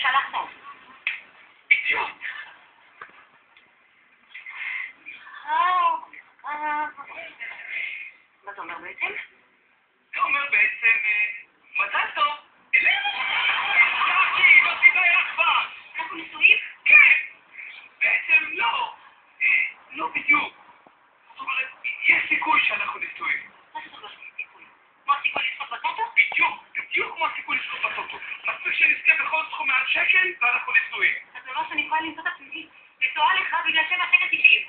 שהלך טוב. אידיוט. מה אתה אומר בעצם? זה אומר בעצם, מזל טוב, אלינו! תעשי, לא תדעי לך כבר! אנחנו נשואים? כן! בעצם לא! לא בדיוק. זאת אומרת, יש סיכוי שאנחנו נשואים. מה זאת אומרת סיכוי? כמו הסיכוי לזכות בטוטו? בדיוק כמו הסיכוי לזכות בטוטו. מספיק שנזכה בכל סכום מעל שקל ואנחנו נשואים. אז זה אומר שאני יכולה למצוא את עצמי נשואה לך בגלל 7 שקל 90.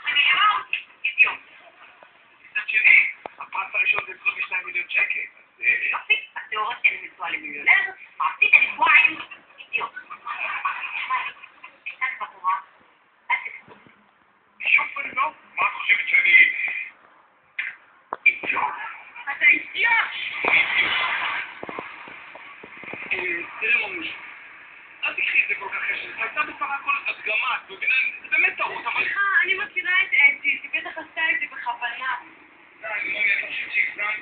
שנאמר, אידיוט. מצד שני, הפרס הראשון זה 22 מיליון שקל. יופי, התיאוריה שאני נשואה למיליונר, מעשית אני שבועיים, אידיוט. תשמע, קצת בחורה, אל תסתום. בשום פנים לא? מה את חושבת שאני... אידיוט? אתה אידיוט! תראה ממש, אל תקחי את זה כל כך קשה, זה הייתה בסך הכל הדגמה, את מבינה? זה באמת טעות, אבל... סליחה, אני מכירה את אתי, היא בטח עשתה את זה בכוונה. אני לא מבין, חושבת שהגזמת?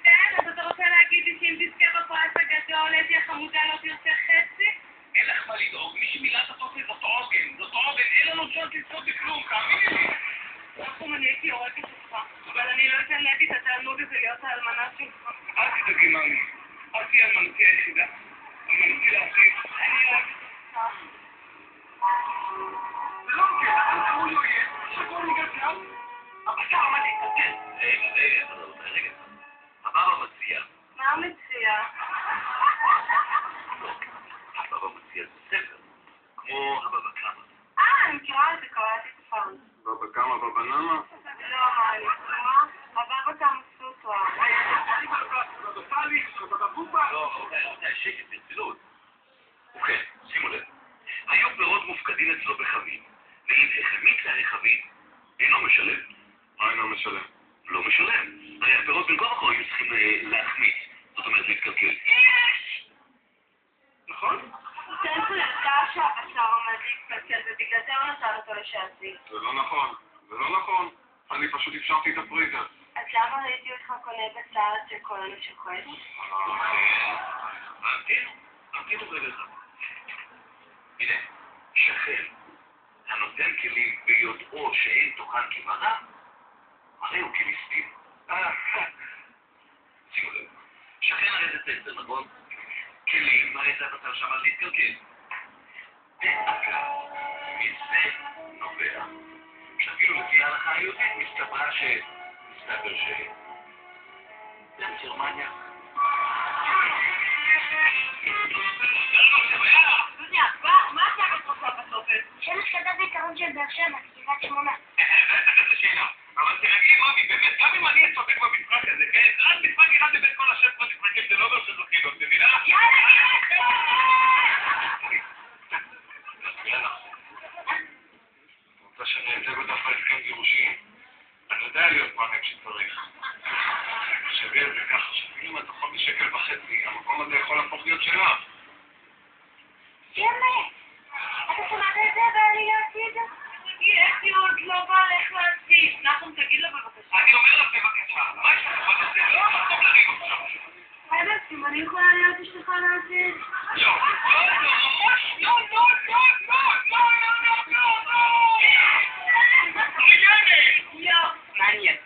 כן, אז אתה רוצה להגיד לי שאם תזכה בפרס הגדול, אתי החמודה לא תרצה חצי? אין לך מה לדאוג, מי שמילא את הטופס זאת עוגן, אין לנו צ'אנס לזכות בכלום, תאמיני לי. רחום, אני הייתי הורגת אותך, אבל אני לא אתן לאתי את התענוג הזה להיות האלמנה שלך. אל תדאגי מאמי, אל תהיה אלמנתי היחידה, אלמנתי להרחיב. אני אוהבת אותך. זה לא קטע, הוא לא יהיה, שכל ניגע הבשר עמד להתקטן. רגע, הבבא מציע. מה המציע? הבבא מציע זה ספר, כמו הבבא קמא. אני מכירה את זה, קראתי את פעם. בבא קמא, בבא נמא? לא, מה, אני מכירה? הבבא קמא סוטרה. לא, שקט, ברצינות. ובכן, שימו לב. היו פירות מופקדים אצלו בחבית, ואם החמיץ הרכבית, אינו משלם. מה אינו משלם? לא משלם. הרי הפירות בין כה וכה היו צריכים להחמיץ, זאת אומרת להתקלקל. יש! נכון? תן פה לדע שהבשר עומד להתקלקל, ובגלל זה הוא נתן אותו לשעתי. זה לא נכון. אני פשוט אפשרתי את הפריזר. אז למה ראיתי אותך קונה בצד שכל אני שוחט? המתינו רגע אחד. הנה, שכן, הנותן כלים ביודעו שאין תוכן כמנה, הרי הוא כליסטים. שימו לב, שכן הרי זה טסטר, נכון? כלים, הרי זה הבשר שם על להתקלקל. דאגה, מזה נובע. שאפילו לפי ההלכה היהודית מסתבר גם גרמניה. דודיה, מה אתה רוצה בסופת? שמש כתב בעיקרון של באר שבע, קריית שמונה. זה שאלה. אבל תרגעי, מאמי, באמת, גם אם אני אצודק במשחק הזה, כן? רק משחק אחד לבית כל השם פה נתרגל, זה לא אומר שזוכינו, את מבינה? רוצה שאני אצא בדף ההסכם גירושים. אני יודע להיות מענק שצריך. תחשבי על זה ככה, שאפילו אם את תאכל ב1.5 שקל, המקום הזה יכול להפוך להיות שלך. ימי, אתה שמעת את זה ואני לא עשיתי את זה? אתי עוד לא בא לך להציב. נחום, תגיד לו בבקשה. אני אומר לך בבקשה, מה יש לך בזה? לא חסום לריב עכשיו. האמת, אם אני יכולה להיות אשתך להציב? לא, ממש לא. מעניין.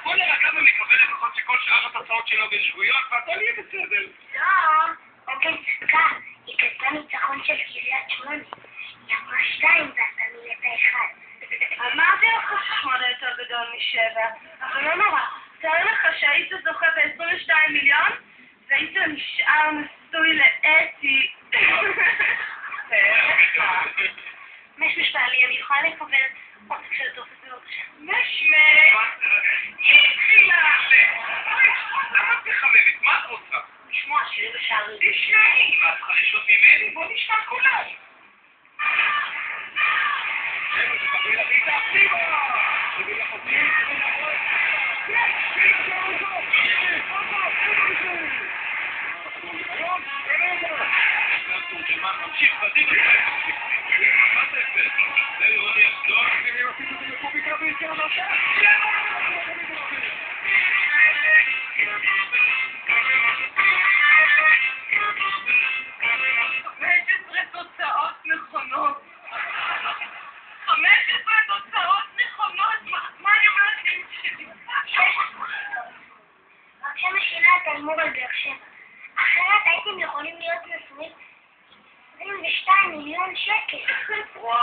בוא נרגע ומקבל לפחות שכל שאר התוצאות שלו בין שגויות, ואתה יהיה בסדר. לא, אוקיי, צדקה, היא כתבה ניצחון של קריית שמונה. היא אמרה 2 ואתה מילאת 1. אמרתי לך ש8 יותר גדול מ7, אבל לא נורא. תאר לך שהיית זוכה ב22 מיליון, והיית נשאר נשוי לאתי. משמש בעלי, אני יכולה לקבל עותק של הטופס בבקשה. משמש! התחילה! למה את מחממת? מה את רוצה? לשמוע שירים ושערים. תשמעי! מה את צריכה לשאול ממני? בוא נשמע כולם! חבר'ה, תקבלי לך איתה פנימה! תביא לך אותי! תמשיך, בזים את זה! מה זה זה? זה אירוני אשדוד? אני עשיתי את זה בפוביקה בישראל עכשיו! יאללה! שקל. וואו.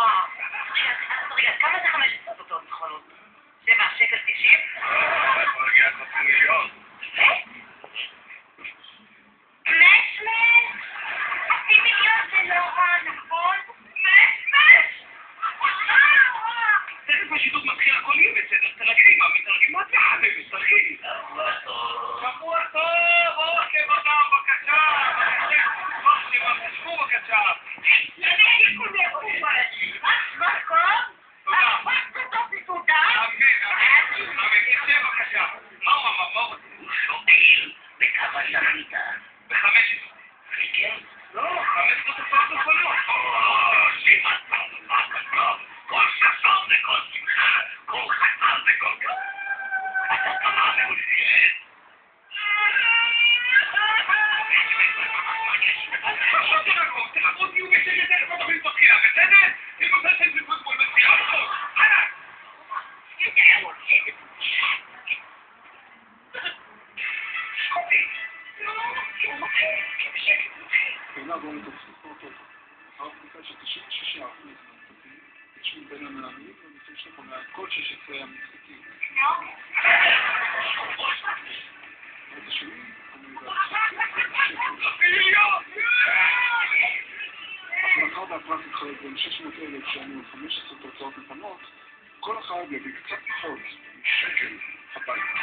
עכשיו, אז רגע, כמה זה 15 תוצאות נכונות? זה מה, שקל 90? כבר הגיע חצי מיליון. חצי מיליון זה נורא, נכון? תכף השידור מתחיל, הכל יהיה בסדר, תרגלי, מה מתרגלים? מה זה חביבי? תרגלי. שבוע טוב, אוכל אותם, בבקשה. תשבו בבקשה. מה הוא שואל בכמה זכית? ב-15. כן? לא, 15 תוצאות נכונות. שימת מה כתוב? כל ששון וכל שמחה, כל חסר וכל כתוב. אתה כמה מאושרת? תחכו, תהיו בשקט, איך אתה מתפתחייה, בסדר? אם עושה של זיכות מול מציאה אותו, הלאה! יותר מוצאת. לעבור לתוצאות אותו. אחר בדיקה של 96% מהמשחקים, יושבים בין המאמנים וניסים שלכם מעל כל 16 המשחקים. איזה שני, מאחר והפרס התחלק בין 600,000 שהיו 15 תוצאות נכונות, כל אחד יביא קצת פחות שקל הביתה.